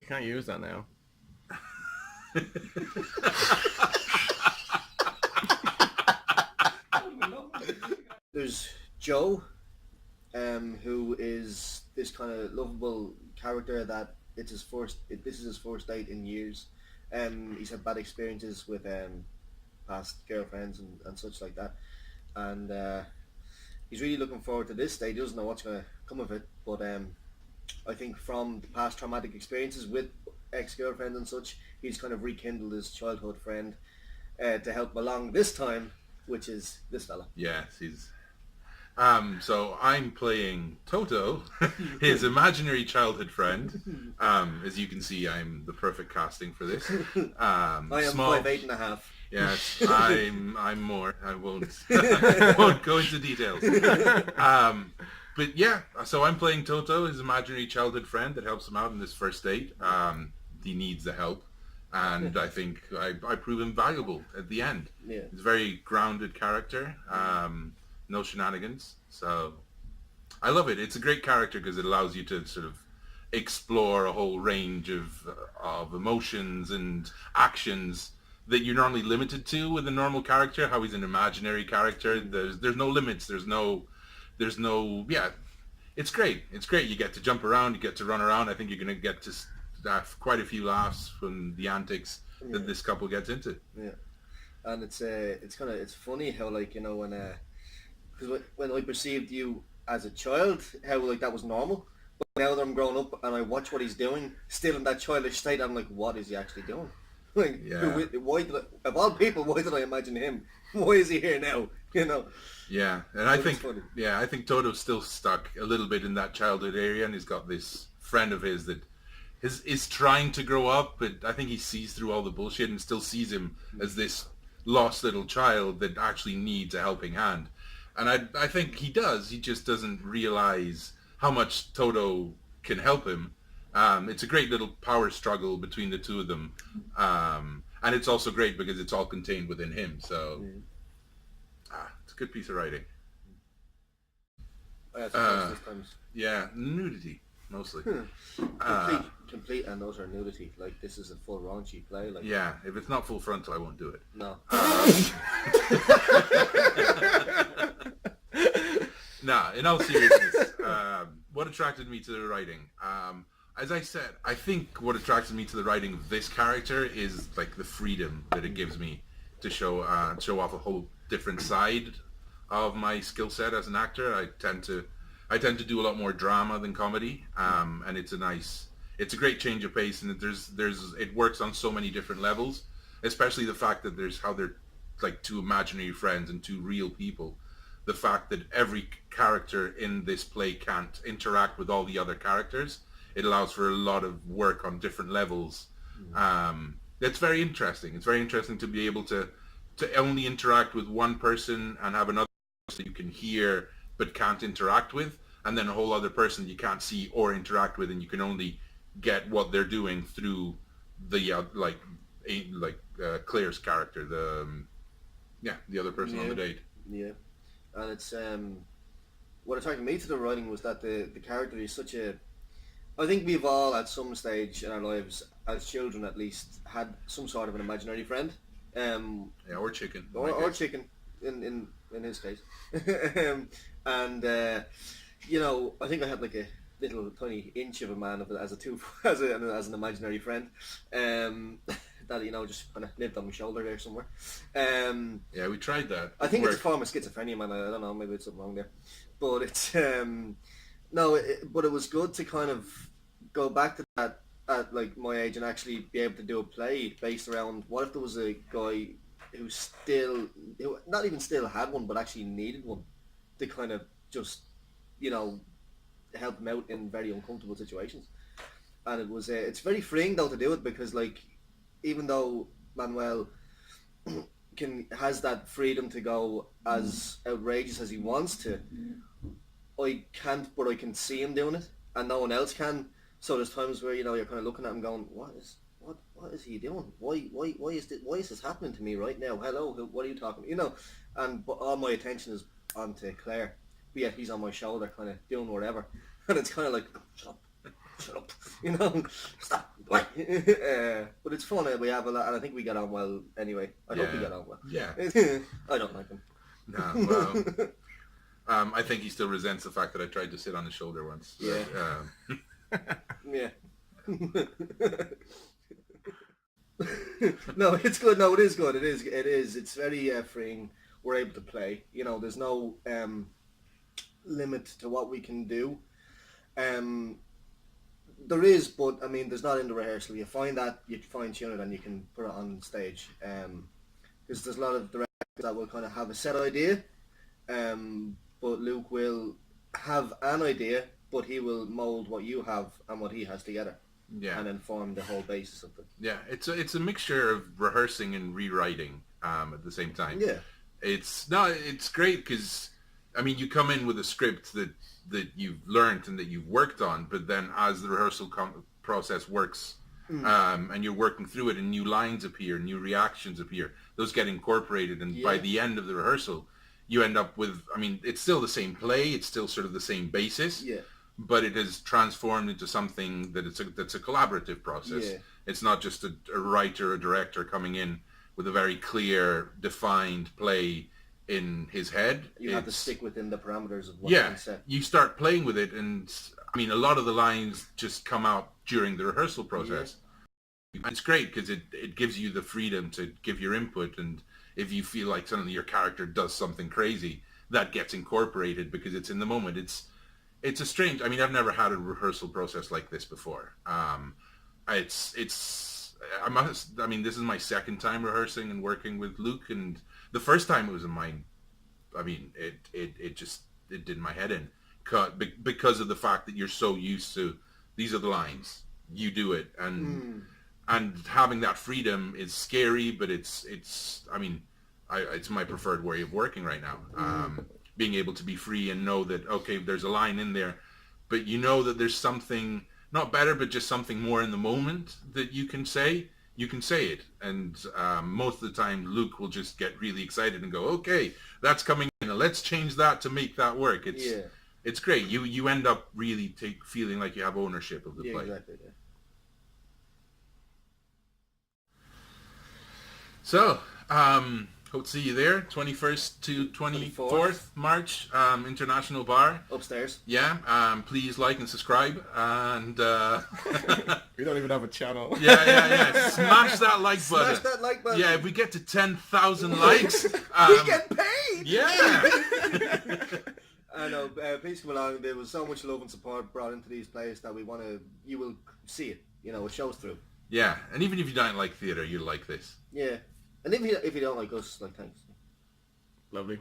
You can't use that now. There's Joe, who is this kind of lovable character that this is his first date in years. He's had bad experiences with past girlfriends and such like that, and he's really looking forward to this date. He doesn't know what's going to come of it, but I think from the past traumatic experiences with ex-girlfriends and such, he's kind of rekindled his childhood friend to help him along this time, which is this fella. Yes, he's... So I'm playing Toto, his imaginary childhood friend. As you can see, I'm the perfect casting for this. I am 5'8.5". Yes, I'm more. I won't go into details. But yeah, so I'm playing Toto, his imaginary childhood friend that helps him out in this first date. He needs the help, and I think I prove him valuable at the end. Yeah. He's a very grounded character. No shenanigans, so I love it. It's a great character because it allows you to sort of explore a whole range of emotions and actions that you're normally limited to with a normal character. How he's an imaginary character. There's no limits. There's no yeah. It's great. It's great. You get to jump around. You get to run around. I think you're going to get to have quite a few laughs from the antics that this couple gets into. Yeah, and it's funny how, like, you know, because when I perceived you as a child, how like that was normal. But now that I'm grown up and I watch what he's doing, still in that childish state, I'm like, what is he actually doing? Like, yeah. Why did of all people, why did I imagine him? Why is he here now? You know? Yeah, and I think Toto's still stuck a little bit in that childhood area, and he's got this friend of his that is trying to grow up, but I think he sees through all the bullshit and still sees him as this lost little child that actually needs a helping hand. And I think he does. He just doesn't realize how much Toto can help him. It's a great little power struggle between the two of them. And it's also great because it's all contained within him. So it's a good piece of writing. Yeah, nudity, mostly. Complete and utter nudity. Like, this is a full raunchy play. Like, yeah, if it's not full frontal, I won't do it. No. Nah, in all seriousness, what attracted me to the writing? As I said, I think what attracted me to the writing of this character is like the freedom that it gives me to show off a whole different side of my skill set as an actor. I tend to do a lot more drama than comedy, and it's a great change of pace, and it works on so many different levels, especially the fact that they're like two imaginary friends and two real people. The fact that every character in this play can't interact with all the other characters, it allows for a lot of work on different levels. It's very interesting. It's very interesting to be able to only interact with one person and have another person you can hear but can't interact with, and then a whole other person you can't see or interact with, and you can only get what they're doing through the Claire's character, the other person on the date. Yeah. And it's what attracted me to the writing was that the character is such a... I think we've all at some stage in our lives, as children at least, had some sort of an imaginary friend. Or chicken. Or chicken, in his case. And you know, I think I had like a little tiny inch of a man as an imaginary friend. That, you know, just kind of lived on my shoulder there somewhere. Yeah, we tried that. I think it's a form of schizophrenia, man. I don't know, maybe it's something wrong there. But it's but it was good to kind of go back to that at like my age and actually be able to do a play based around what if there was a guy who not even still had one, but actually needed one to kind of just, you know, help him out in very uncomfortable situations. And it was it's very freeing though to do it, because like, even though Manuel has that freedom to go as outrageous as he wants to, I can't, but I can see him doing it, and no one else can. So there's times where, you know, you're kind of looking at him going, what is he doing? Why is this happening to me right now? Hello, what are you talking about? You know, but all my attention is onto Claire, but yet he's on my shoulder, kind of doing whatever, and it's kind of like, shut up, stop. But it's fun, and we have a lot, and I think we get on well anyway. I hope we get on well. Yeah. I don't like him. No, well, I think he still resents the fact that I tried to sit on his shoulder once. Yeah. Yeah. No, it's good. No, it is good. It is. It's very freeing. We're able to play. There's no limit to what we can do. There is, but I mean, there's not in the rehearsal. You find that, you fine tune it, and you can put it on stage. Because there's a lot of directors that will kind of have a set idea, but Luke will have an idea, but he will mould what you have and what he has together. Yeah. And then form the whole basis of it. Yeah, it's a mixture of rehearsing and rewriting at the same time. Yeah. It's great because, I mean, you come in with a script that you've learned and that you've worked on, but then as the rehearsal process works, and you're working through it, and new lines appear, new reactions appear, those get incorporated, and by the end of the rehearsal, you end up with, I mean, it's still the same play, it's still sort of the same basis, but it has transformed into something that's a collaborative process. Yeah. It's not just a writer, a director coming in with a very clear, defined play in his head. You have to stick within the parameters of what you can say. You start playing with it, and I mean, a lot of the lines just come out during the rehearsal process. And it's great because it gives you the freedom to give your input, and if you feel like suddenly your character does something crazy, that gets incorporated because it's in the moment. It's a strange, I mean, I've never had a rehearsal process like this before. I mean, this is my second time rehearsing and working with Luke, and the first time it was it did my head in because of the fact that you're so used to, these are the lines, you do it, and having that freedom is scary, but it's my preferred way of working right now. Being able to be free and know that, okay, there's a line in there, but you know that there's something not better, but just something more in the moment that you can say it. And most of the time, Luke will just get really excited and go, okay, that's coming in, and let's change that to make that work. It's great. You end up really feeling like you have ownership of the play. Exactly, yeah. So, hope to see you there, 21st to 24th March, International Bar. Upstairs. Yeah, please like and subscribe, and we don't even have a channel. Yeah. Smash that like button. Smash that like button. Yeah, if we get to 10,000 likes, we get paid. Yeah. I know. Please come along. There was so much love and support brought into these plays that you will see it. It shows through. Yeah, and even if you don't like theatre, you'll like this. Yeah, and if you don't like us, thanks. Lovely.